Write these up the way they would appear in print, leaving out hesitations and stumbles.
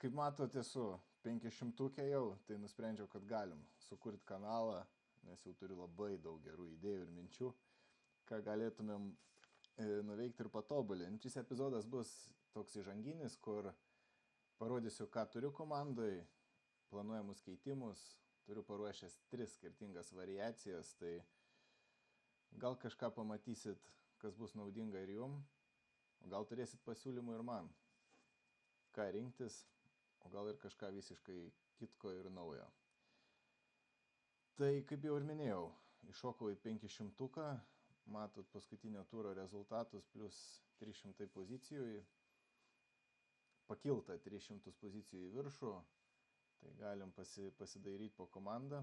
Kaip matote, esu 500 jau, tai nusprendžiau, kad galim sukurti kanalą, nes jau turiu labai daug gerų idėjų ir minčių, ką galėtumėm nuveikti ir patobulinti. Šis epizodas bus toks įžanginis, kur parodysiu, ką turiu komandai, planuojamus keitimus, turiu paruošęs 3 skirtingas variacijas, tai gal kažką pamatysit, kas bus naudinga ir jum, o gal turėsit pasiūlymų ir man, ką rinktis, o gal ir kažką visiškai kitko ir naujo. Tai kaip jau ir minėjau, iššokau į 500, matot paskutinio turo rezultatus plus 300 pozicijų, pakilta 300 pozicijų į viršų, tai galim pasidairyti po komandą.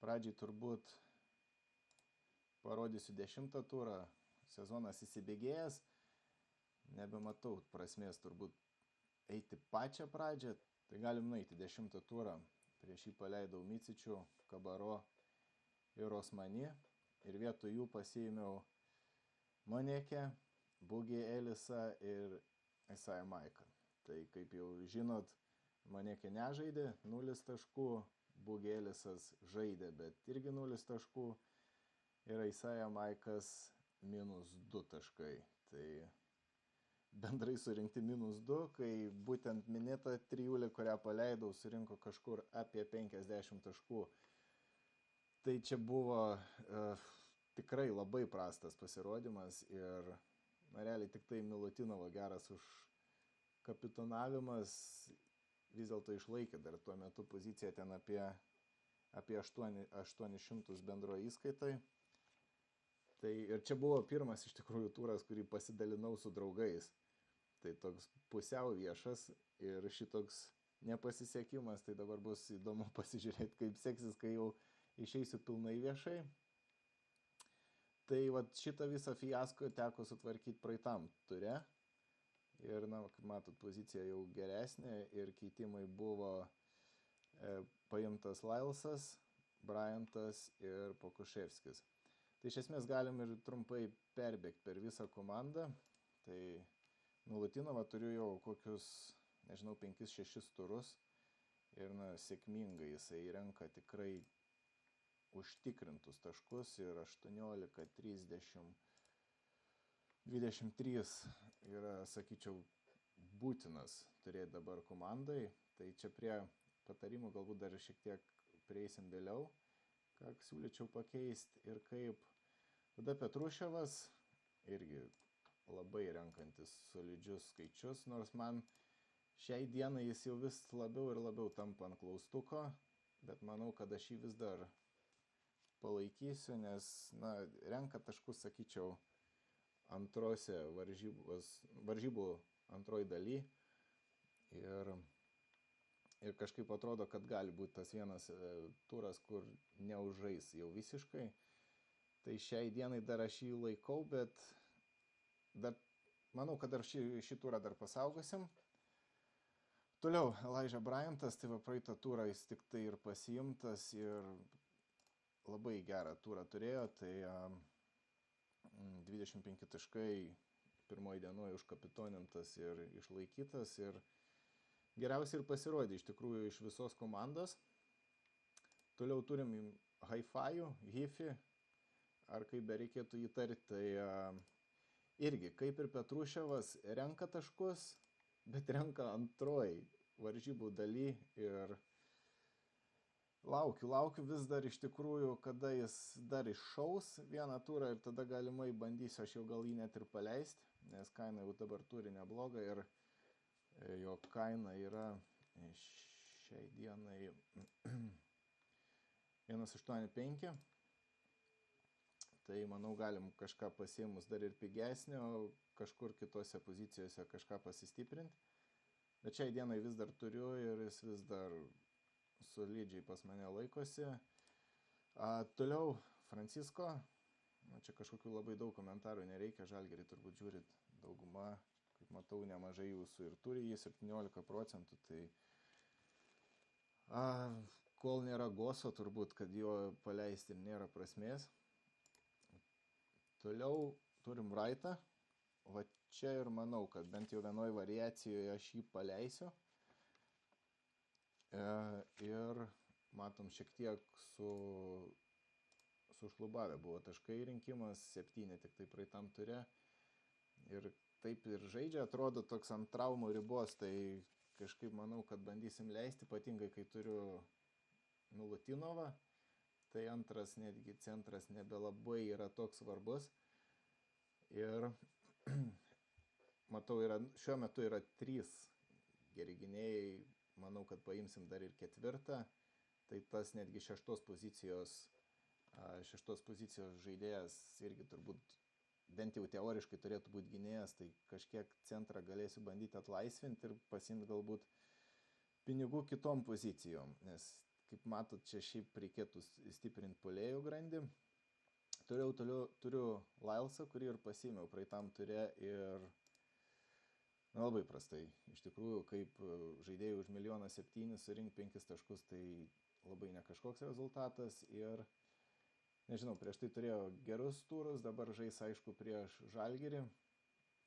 Pradžiai turbūt parodysiu 10 turą, sezonas įsibėgėjęs, nebematau prasmės turbūt eiti pačią pradžią, tai galim nueiti 10 turą. Prieš jį paleidau Micičių, Kabaro ir Osmani ir vietoj jų pasiėmiau Monekę, Bugį Elisą ir Isaiah Maiką. Tai kaip jau žinot, Monekė nežaidė, 0 taškų, Bugį Elisas žaidė, bet irgi 0 taškų ir Isaiah Maikas -2 taškai. Tai bendrai surinkti -2, kai būtent minėta trijulė, kurią paleidau, surinko kažkur apie 50 taškų. Tai čia buvo tikrai labai prastas pasirodymas ir realiai tik tai Milutinovo geras užkapitonavimas vis dėlto išlaikė dar tuo metu poziciją ten apie 800 bendro įskaitai. Tai ir čia buvo pirmas iš tikrųjų turas, kurį pasidalinau su draugais. Tai toks pusiau viešas ir šitoks nepasisekimas, tai dabar bus įdomu pasižiūrėti, kaip seksis, kai jau išeisiu pilnai viešai. Tai vat šitą visą fiasko teko sutvarkyti praeitam ture. Ir, kaip matot, pozicija jau geresnė ir keitimai buvo paimtas Lailsas, Bryantas ir Pokuševskis. Tai iš esmės galim ir trumpai perbėgti per visą komandą. Tai Milutinovą turiu jau kokius, 5-6 turus ir sėkmingai jisai renka tikrai užtikrintus taškus ir 18, 30, 23 yra, sakyčiau, būtinas turėti dabar komandai. Tai čia prie patarimų galbūt dar šiek tiek prieisim vėliau, ką siūlyčiau pakeisti ir kaip. Tada Petruševas irgi labai renkantis solidžius skaičius, nors man šiai dienai jis jau vis labiau ir labiau tampa ant klaustuko, bet manau, kad aš jį vis dar palaikysiu, nes renka taškus, sakyčiau, antrose varžybų antroji daly ir kažkaip atrodo, kad gali būti tas vienas turas, kur neužžais jau visiškai. Tai šiai dienai dar aš jį laikau, bet manau, kad dar šį turą dar pasaugosim. Toliau, Elijah Bryantas, tai va praeitą turą jis tik tai ir pasiimtas ir labai gerą turą turėjo, tai 25 taškai pirmoji dienoje užkapitonintas ir išlaikytas ir geriausiai ir pasirodė iš tikrųjų iš visos komandos. Toliau turim Haifajų, Hifi, ar kaip bereikėtų jį tarti, tai irgi, kaip ir Petruševas, renka taškus, bet renka antroji varžybų daly ir laukiu vis dar iš tikrųjų, kada jis dar iššaus vieną turą ir tada galimai bandysiu aš jau gal jį net ir paleisti, nes kaina jau dabar turi neblogą ir jo kaina yra šiai dienai 1,85. Tai manau galim kažką pasiėmus dar ir pigesnio, kažkur kitose pozicijose kažką pasistiprinti. Bet šiai dienai vis dar turiu ir jis vis dar solidžiai pas mane laikosi. Toliau Francisco, čia kažkokių labai daug komentarų nereikia, Žalgirį turbūt žiūrit dauguma, kaip matau, nemažai jūsų ir turi jį 17%, tai kol nėra Goso, turbūt, kad jo paleisti nėra prasmės. Toliau turim Wrightą, va čia ir manau, kad bent jau vienoj variacijoje aš jį paleisiu. Ir matom šiek tiek sušlubavę buvo taškai rinkimas, 7 tik tai praeitam ture. Ir taip ir žaidžia, atrodo toks ant traumų ribos, tai kažkaip manau, kad bandysim leisti, ypatingai kai turiu Milutinovą, tai antras netgi centras nebelabai yra toks svarbus. Ir matau, šiuo metu yra 3 geri gynėjai, manau, kad paimsim dar ir 4, tai tas netgi 6 pozicijos žaidėjas irgi turbūt bent jau teoriškai turėtų būti gynėjas, tai kažkiek centrą galėsiu bandyti atlaisvinti ir pasimti galbūt pinigų kitom pozicijom, nes kaip matot, čia šiaip reikėtų stiprinti puolėjų grandį. Turiu Lylesą, kurį ir pasiėmiau praeitam ture ir labai prastai. Iš tikrųjų, kaip žaidėjų už 1 700 000 surinkti 5 taškus, tai labai ne kažkoks rezultatas ir nežinau, prieš tai turėjo gerus turus, dabar žais aišku prieš Žalgirį,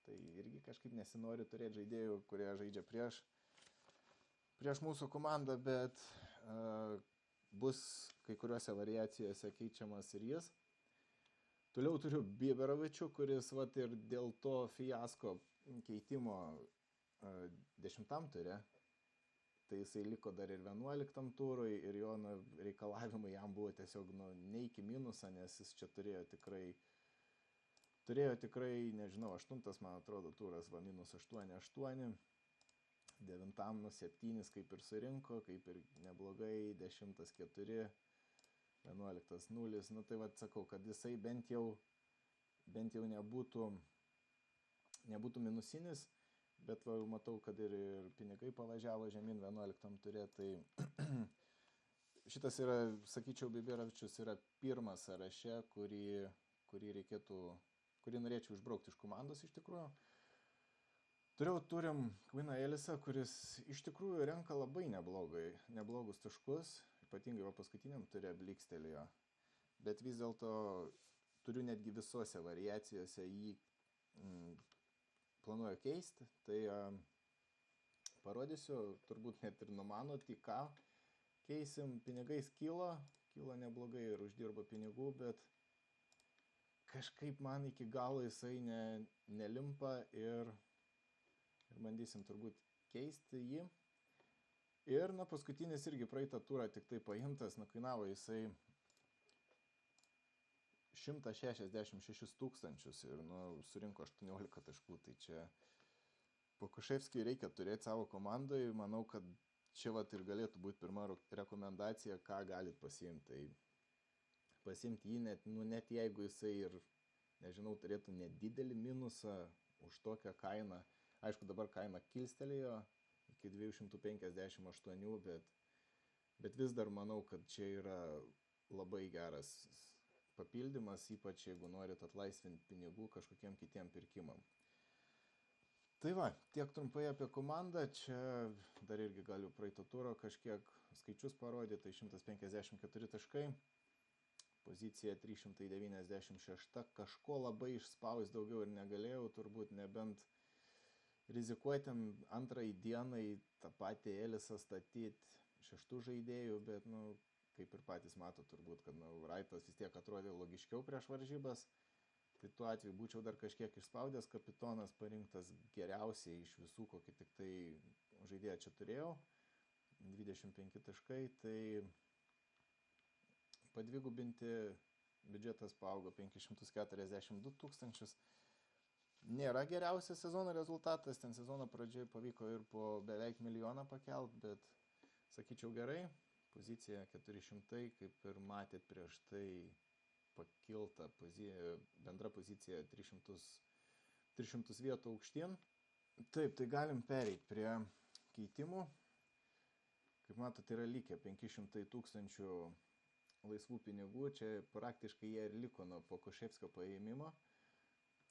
tai irgi kažkaip nesinori turėti žaidėjų, kurie žaidžia prieš mūsų komandą, bet bus kai kuriuose variacijose keičiamas ir jis. Toliau turiu Biberovičių, kuris vat ir dėl to fiasko keitimo 10 ture, tai jisai liko dar ir 11 turui ir jo reikalavimai jam buvo tiesiog ne iki minusą, nes jis čia turėjo tikrai, nežinau, 8, man atrodo, turas va -8, 9 7 kaip ir surinko, kaip ir neblogai, 10 4, 11 0, tai va sakau, kad jisai bent jau nebūtų minusinis, bet va, matau, kad ir pinigai pavažiavo žemyn 11 ture, tai šitas yra, sakyčiau, Biberovičius yra pirmas sąraše, kurį norėčiau išbraukti iš komandos iš tikrųjų. Turim Quiną Ellisą, kuris iš tikrųjų renka labai neblogus taškus, ypatingai va paskutiniam ture blikstelėjo, bet vis dėlto turiu netgi visose variacijose jį planuoju keisti, tai parodysiu, turbūt net ir numanot, į ką keisim. Pinigais kilo neblogai ir uždirba pinigų, bet kažkaip man iki galo jisai nelimpa ir bandysim turbūt keisti jį. Ir paskutinis irgi praeitą turą tik tai paimtas, kainavo jisai 166 000 ir surinko 18 taškų, tai čia Pokuševskiui reikia turėti savo komandoje, manau, kad čia vat ir galėtų būti pirma rekomendacija, ką galit pasiimti. Tai pasiimti jį net jeigu jisai ir, nežinau, turėtų nedidelį minusą už tokią kainą. Aišku, dabar kaina kilstelėjo iki 258, bet vis dar manau, kad čia yra labai geras papildymas, ypač jeigu norit atlaisvinti pinigų kažkokiem kitiem pirkimam. Tai va, tiek trumpai apie komandą, čia dar irgi galiu praeito turo kažkiek skaičius parodyti, tai 154 taškai, pozicija 396, kažko labai išspaus daugiau ir negalėjau, turbūt nebent rizikuotim antrai dienai tą patį Ellisą statyti 6 žaidėjų, bet kaip ir patys mato turbūt, kad Wrightas vis tiek atrodė logiškiau prieš varžybas, tai tuo atveju būčiau dar kažkiek išspaudęs, kapitonas parinktas geriausiai iš visų, kokį tik tai žaidėją čia turėjau, 25 taškai, tai padvigubinti biudžetas paaugo 542 000. Nėra geriausias sezono rezultatas, ten sezono pradžioje pavyko ir po beveik 1 milijoną pakelt, bet sakyčiau gerai. Pozicija 400, kaip ir matėt prieš tai pakilta bendra pozicija 300 vietų aukštyn. Taip, tai galim pereiti prie keitimų. Kaip matot, yra likę 500 000 laisvų pinigų, čia praktiškai jie ir liko nuo Pokuševskio paėmimo.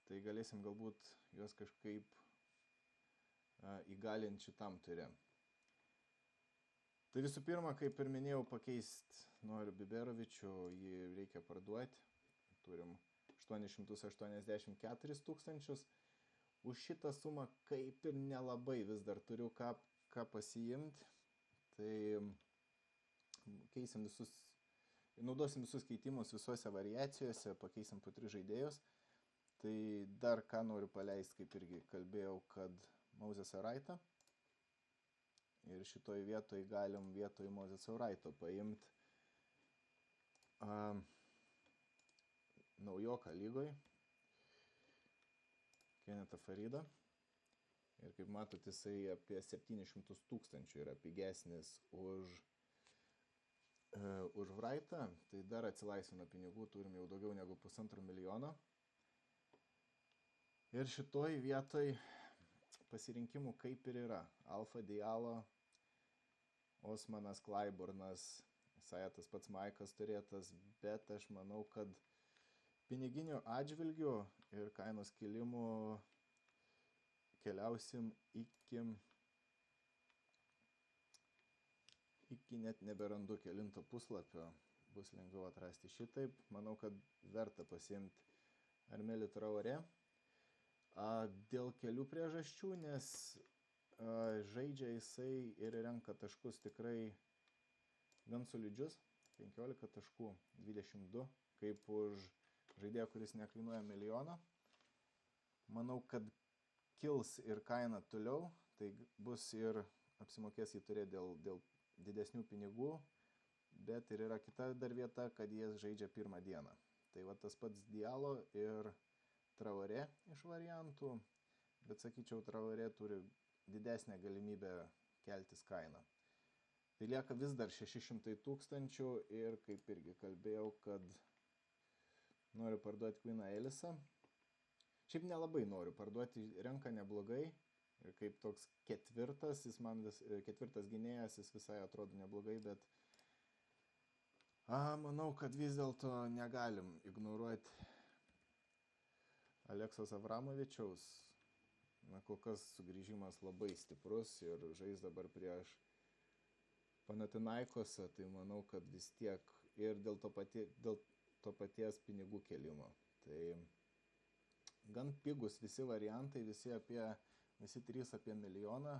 Tai galėsim galbūt juos kažkaip įgalinti šitam ture. Tai visų pirma, kaip ir minėjau, pakeisti noriu Biberovičių, jį reikia parduoti. Turim 884 000. už šitą sumą kaip ir nelabai vis dar turiu ką pasiimti. Tai keisim naudosim visus keitimus visuose variacijose, pakeisim po 3 žaidėjus. Tai dar ką noriu paleisti, kaip irgi kalbėjau, kad Mozesą Wrightą. Ir šitoj vietoj galim vietoj Mozesą Wrighto paimti naujoką lygoj, Kennethą Faridą. Ir kaip matot, jisai apie 700 000 yra pigesnis už Wrightą. Tai dar atsilaisvina pinigų, turim jau daugiau negu 1,5 milijono. Ir šitoj vietoj pasirinkimų kaip ir yra. Alfa Diallo, Osmanas, Clyburnas, Sajetas pats Maikas turėtas, bet aš manau, kad piniginių atžvilgių ir kainos kilimų keliausim iki net neberandu kelinto puslapio, bus lengviau atrasti šitaip. Manau, kad verta pasiimti Armelį Traoré. Dėl kelių priežasčių, nes žaidžia jisai ir renka taškus tikrai gan solidžius, 15 taškų, 22, kaip už žaidėją, kuris nekainuoja milijoną. Manau, kad kils ir kaina toliau, tai bus ir apsimokės jį turėti dėl didesnių pinigų, bet ir yra kita dar vieta, kad jie žaidžia pirmą dieną. Tai va tas pats Diallo ir Traoré iš variantų, bet sakyčiau, Traoré turi didesnę galimybę keltis kainą. Tai lieka vis dar 600 000 ir kaip irgi kalbėjau, kad noriu parduoti Quinną Ellisą. Šiaip nelabai noriu parduoti, renka neblogai ir kaip toks ketvirtas gynėjas, jis visai atrodo neblogai, bet manau, kad vis dėlto negalim ignoruoti Aleksos Avramovičiaus. Na, kol kas sugrįžimas labai stiprus ir žais dabar prieš Panathinaikosą, tai manau, kad vis tiek ir dėl to paties pinigų kelimo. Tai gan pigus visi variantai, visi 3 apie milijoną.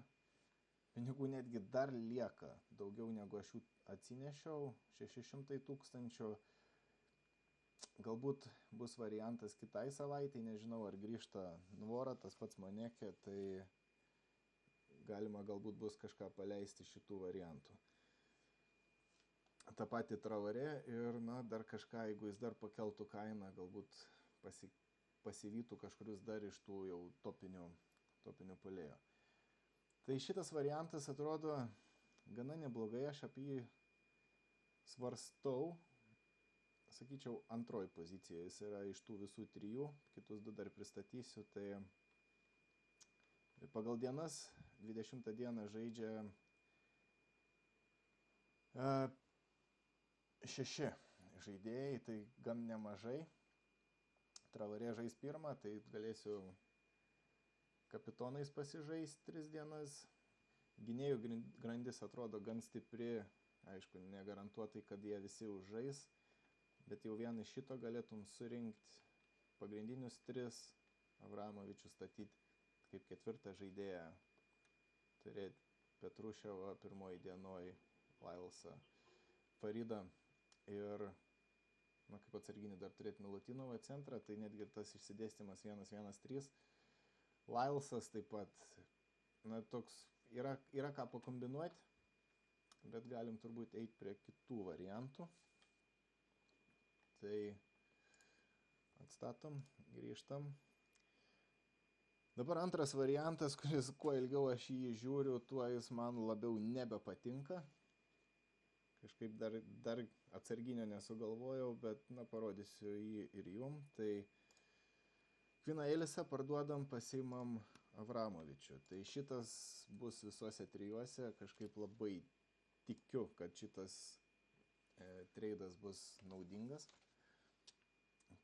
Pinigų netgi dar lieka daugiau negu aš jų atsinešiau, 600 000. Galbūt bus variantas kitai savaitai, nežinau, ar grįžta Nvora, tas pats Moneke, tai galima galbūt bus kažką paleisti šitų variantų. Ta pati Traoré ir, dar kažką, jeigu jis dar pakeltų kainą, galbūt pasivytų kažkurius dar iš tų jau topinių puolėjų. Tai šitas variantas atrodo gana neblogai, aš apie jį svarstau, sakyčiau, antroji pozicija, jis yra iš tų visų 3, kitus 2 dar pristatysiu, tai pagal dienas 20 dieną žaidžia 6 žaidėjai, tai gan nemažai. Traoré žais pirmą, tai galėsiu kapitonais pasižaisti 3 dienas. Gynėjų grandis atrodo gan stipri, aišku, negarantuotai, kad jie visi užžais, bet jau vien iš šito galėtum surinkti pagrindinius 3, Avramovičių statyti kaip 4 žaidėją, turėti Petruševą pirmoji dienoj, Lylesą, Faridą ir, kaip atsarginį dar turėti Milutinovą centrą, tai netgi tas išsidėstymas 1-1-3. Lylesas taip pat, toks yra ką pakombinuoti, bet galim turbūt eiti prie kitų variantų. Tai atstatom, grįžtam. Dabar antras variantas, kuris kuo ilgiau aš jį žiūriu, tuo jis man labiau nebepatinka. Kažkaip dar atsarginio nesugalvojau, bet parodysiu jį ir jum. Tai Quinną Ellisą parduodam, pasiimam Avramovičių. Tai šitas bus visuose 3, kažkaip labai tikiu, kad šitas treidas bus naudingas.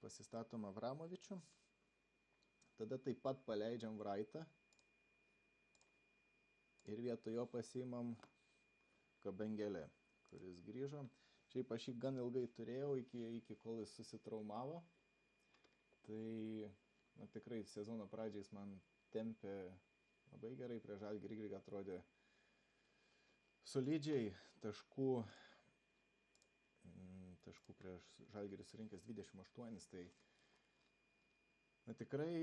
Pasistatom Avramovičių. Tada taip pat paleidžiam Wrightą. Ir vietoj jo pasiimam Kabengelę, kuris grįžo. Šiaip aš jį gan ilgai turėjau, iki kol jis susitraumavo. Tai tikrai sezono pradžiais man tempė labai gerai, prie Žalgirį irgi atrodė solidžiai, taškų prieš Žalgirį surinkęs 28, tai tikrai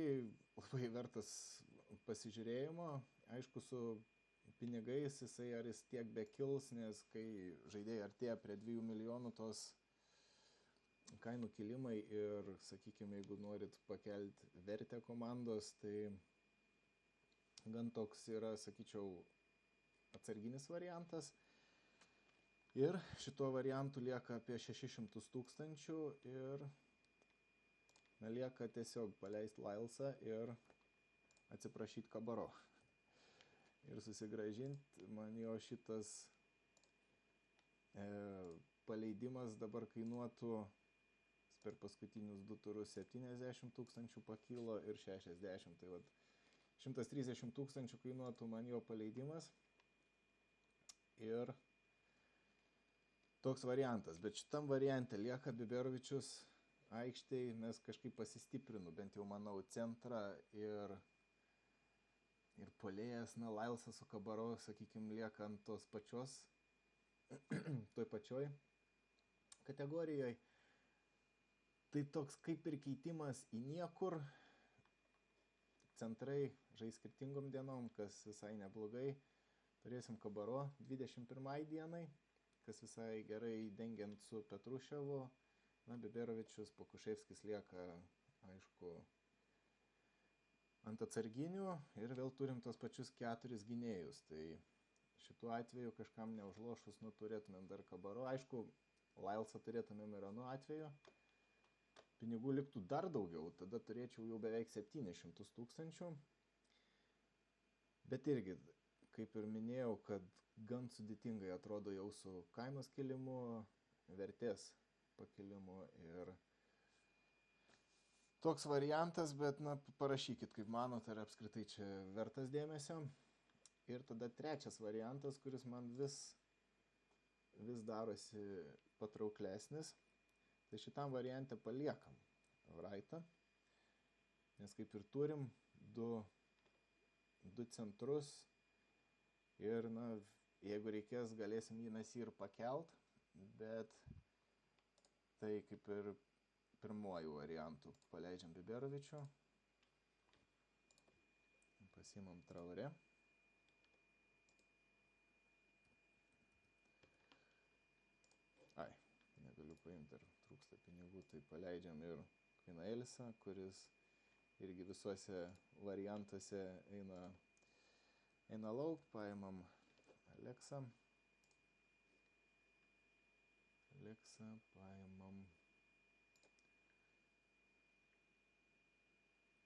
labai vertas pasižiūrėjimo. Aišku, su pinigais jisai ar jis tiek bekils, nes kai žaidėjai artėja prie 2 milijonų tos kainų kilimai ir, sakykime, jeigu norit pakelti vertę komandos, tai gan toks yra, sakyčiau, atsarginis variantas. Ir šituo variantu lieka apie 600 000 ir lieka tiesiog paleisti Lylesą ir atsiprašyti Kabaro. Ir susigrąžinti, man jo šitas paleidimas dabar kainuotų per paskutinius 2 turus 70 000 pakilo ir 60, tai vat 130 000 kainuotų man jo paleidimas. Ir toks variantas, bet šitam variante lieka Biberovičius aikštėj, nes kažkaip pasistiprinu, bent jau manau, centrą ir puolėjas, Lylesas su Kabaro, sakykime, lieka ant tos pačios, toj pačioj kategorijoje. Tai toks kaip ir keitimas į niekur, centrai žais skirtingom dienom, kas visai neblogai. Turėsim Kabaro 21 dienai, kas visai gerai dengiant su Petruševu. Biberovičius, Pokuševskis lieka, aišku, ant atsarginių ir vėl turim tos pačius 4 gynėjus. Tai šituo atveju kažkam neužlošus, turėtumėm dar Kabaro. Aišku, Lylesą turėtumėm ir anu atveju. Pinigų liktų dar daugiau, tada turėčiau jau beveik 700 000. Bet irgi, kaip ir minėjau, kad gan sudėtingai atrodo jau su kainos kilimu, vertės pakilimu ir toks variantas, bet parašykit, kaip manot, ar apskritai čia vertas dėmesio. Ir tada trečias variantas, kuris man vis darosi patrauklesnis. Tai šitam variante paliekam Wrightą, nes kaip ir turim du centrus ir, jeigu reikės, galėsim jį mes ir pakelt, bet tai kaip ir pirmuoju variantu paleidžiam Biberovičių, pasiimam Traoré. Negaliu paimti, ar trūksta pinigų, tai paleidžiam ir Kvainaelsą, kuris irgi visuose variantuose eina lauk, paimam Aleksą,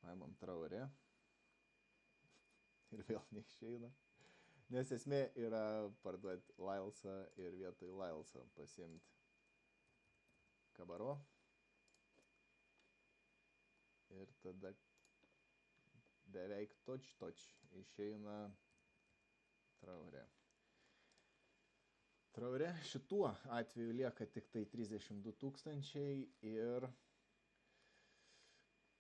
paimam Traoré ir vėl neišeina. Nes esmė yra parduoti Lylesą ir vietoj Lylesą pasiimti Kabaro. Ir tada beveik toč išeina Traoré. Traoré šituo atveju lieka tik tai 32 000 ir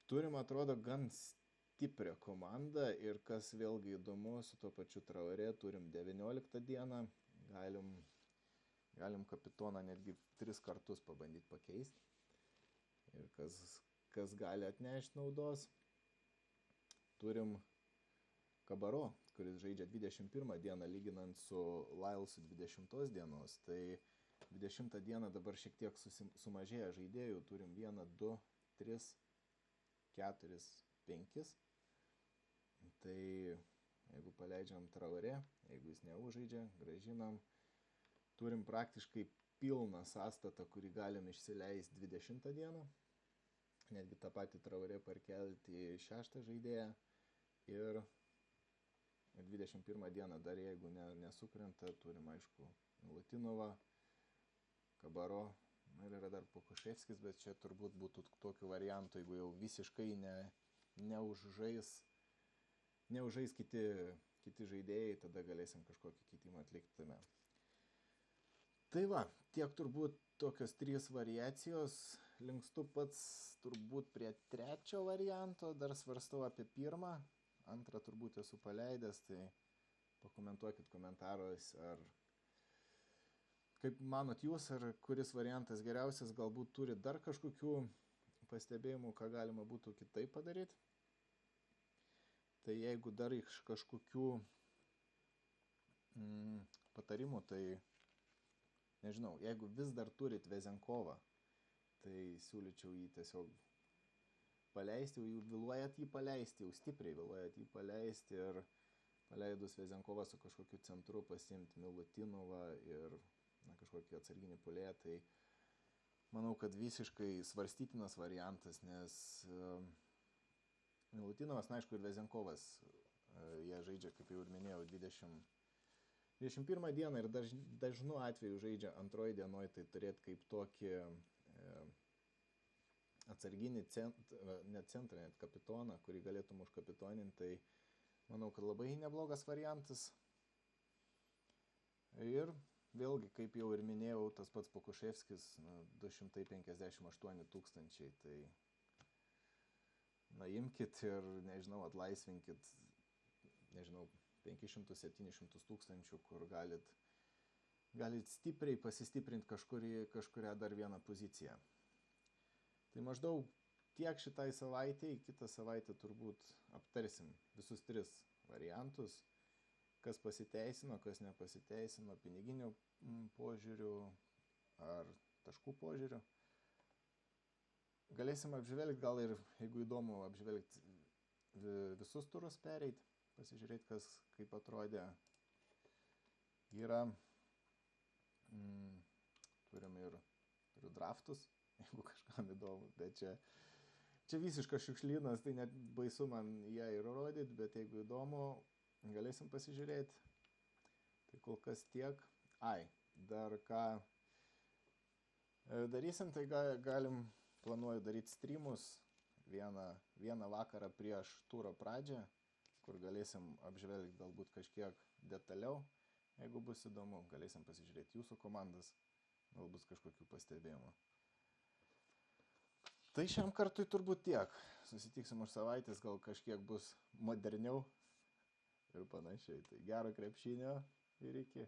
turim, atrodo, gan stiprią komandą ir kas vėlgi įdomu, su tuo pačiu Traoré turim 19 dieną, galim kapitoną netgi 3 kartus pabandyti pakeisti ir kas gali atnešti naudos. Turim Kabaro, kuris žaidžia 21 dieną lyginant su Lylesu 20 dienos, tai 20 dieną dabar šiek tiek sumažėja žaidėjų, turim 1, 2, 3, 4, 5. Tai jeigu paleidžiam Traoré, jeigu jis neužžaidžia, gražinam. Turim praktiškai pilną sąstatą, kurį galim išsileisti 20 dieną. Netgi tą patį Traoré parkelti į 6 žaidėją. Ir 21 dieną dar jeigu nesukrenta, turim, aišku, Latinovą, Kabaro, ir yra dar Pokuševskis, bet čia turbūt būtų tokių variantų, jeigu jau visiškai neužžais kiti žaidėjai, tada galėsim kažkokį keitimą atlikti tame. Tai va, tiek turbūt tokios 3 variacijos. Linkstu pats turbūt prie 3 varianto, dar svarstau apie 1. antrą turbūt esu paleidęs, tai pakomentuokit komentarais, ar kaip manot jūs, ar kuris variantas geriausias, galbūt turi dar kažkokių pastebėjimų, ką galima būtų kitaip padaryti. Tai jeigu dar iš kažkokių patarimų, tai nežinau, jeigu vis dar turit Vezenkovą, tai siūlyčiau jį tiesiog paleisti, jau vėluojat jį paleisti, jau stipriai vėluojat jį paleisti ir paleidus Vezenkovą su kažkokiu centru pasiimti Milutinovą ir kažkokį atsarginį puolėją, tai manau, kad visiškai svarstytinas variantas, nes Milutinovas, aišku, ir Vezenkovas, jie žaidžia, kaip jau ir minėjau, 21 dieną ir dažnu atveju žaidžia antroji dienoje, tai turėti kaip tokį atsarginį net kapitoną, kurį galėtum užkapitoninti, tai manau, kad labai neblogas variantas. Ir vėlgi, kaip jau ir minėjau, tas pats Pokuševskis, 258 tūkstančiai, tai imkit ir, nežinau, atlaisvinkit, nežinau, 500-700 tūkstančių, kur galit stipriai pasistiprinti kažkurią dar vieną poziciją. Tai maždaug tiek šitai savaitėj, kitą savaitę turbūt aptarsim visus 3 variantus, kas pasiteisino, kas nepasiteisino, piniginių požiūrių ar taškų požiūrių. Galėsim apžvelgti, gal ir, jeigu įdomu, apžvelgti visus turus pereit, pasižiūrėti, kas kaip atrodė. Yra, turim ir draftus, jeigu kažkam įdomu, bet čia visiškas šiukšlynas, tai net baisu man ją ir rodyti, bet jeigu įdomu, galėsim pasižiūrėti. Tai kol kas tiek. Dar ką darysim, tai planuoju daryti streamus vieną vakarą prieš turo pradžią, kur galėsim apžvelgti galbūt kažkiek detaliau. Jeigu bus įdomu, galėsim pasižiūrėti jūsų komandas, gal bus kažkokių pastebėjimų. Tai šiam kartui turbūt tiek. Susitiksim už savaitės, gal kažkiek bus moderniau ir panašiai. Tai gero krepšinio ir iki.